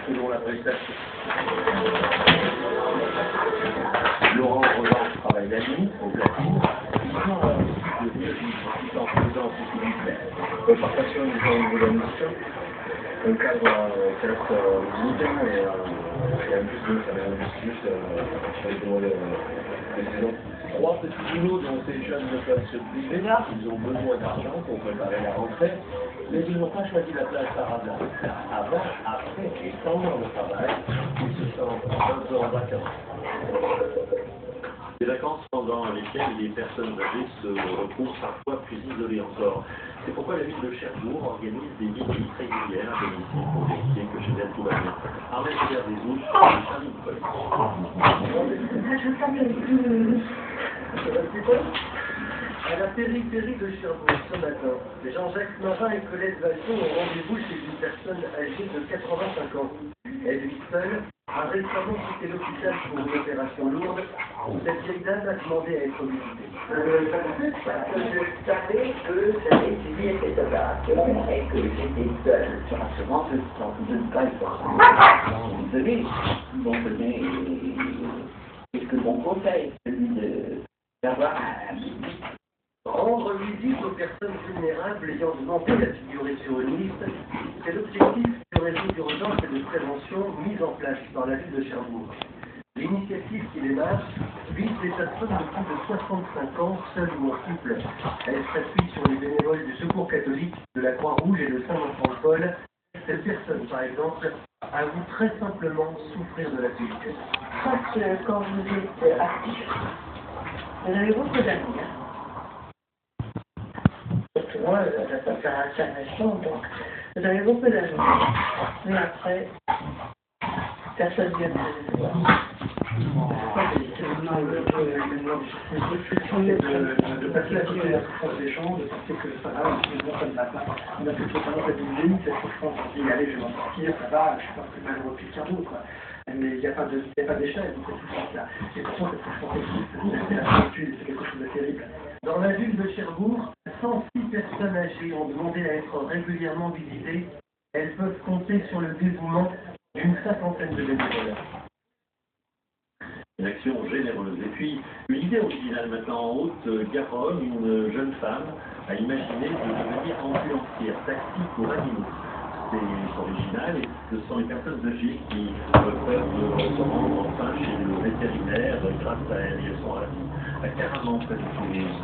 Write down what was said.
selon la prestation. Laurent, en revanche, travaille la nuit, au platine. En faisant ce participation du genre de la mission, un cadre qui reste limité et en plus ça va plus sur les demandes des saisons. Trois petits boulots dont ces jeunes ne peuvent se priver, ils ont besoin d'argent pour préparer la rentrée, mais ils n'ont pas choisi la place par hasard. Avant, après et pendant le travail, ils se sentent un peu en vacances. Des vacances pendant lesquelles les personnes âgées se retrouvent parfois plus isolées encore. C'est pourquoi la ville de Cherbourg organise des visites régulières à domicile pour vérifier que chez elle tout va bien. Armel Pierre-Des-Ouches, Charlie Nicolas. À la périphérie de Cherbourg ce matin, Jean-Jacques Marin et Colette Valton ont rendez-vous chez une personne âgée de 85 ans. Elle vit seule, a récemment quitté l'hôpital pour une opération lourde. Cette vieille dame a demandé à être visitée. Parce que je savais que j'avais suivi cette opération et que j'étais seule. Sûrement, je ne pas être isolée. Donc, c'est que mon conseil, celui d'avoir un... Rendre visite aux personnes vulnérables ayant demandé à figurer sur une liste, c'est l'objectif du réseau d'urgence et de prévention mis en place par la ville de Cherbourg. L'initiative qui démarre vise les personnes de plus de 65 ans, seules ou en couple. Elle s'appuie sur les bénévoles du Secours catholique, de la Croix-Rouge et de Saint-Vincent-de-Paul. Cette personne, par exemple, avoue très simplement souffrir de la solitude. Je crois que quand vous êtes actif, vous avez beaucoup d'amis. Moi, ça peut faire un certain donc vous avez beaucoup d'amis. Mais après, personne ne vient de voir. De passer la côté de la souffrance des gens, de penser que ça va, ça ne va pas. On a plutôt tendance à diminuer cette souffrance, on dit allez, je vais m'en sortir, ça va, je suis pas plus malheureux que quelqu'un d'autre. Mais il n'y a pas d'échelle dans cette souffrance-là. Et pourtant, cette souffrance existe, c'est la solitude, c'est quelque chose de terrible. Dans la ville de Cherbourg, 106 personnes âgées ont demandé à être régulièrement visitées. Elles peuvent compter sur le dévouement d'une cinquantaine de bénévoles. Une action généreuse. Et puis, une idée originale maintenant en Haute-Garonne, une jeune femme a imaginé de devenir ambulancière, taxi pour animaux. C'est original et ce sont les personnes âgées qui peuvent se rendre enfin chez le vétérinaire grâce à elle. Et elles sont à Caraman, près de Toulouse.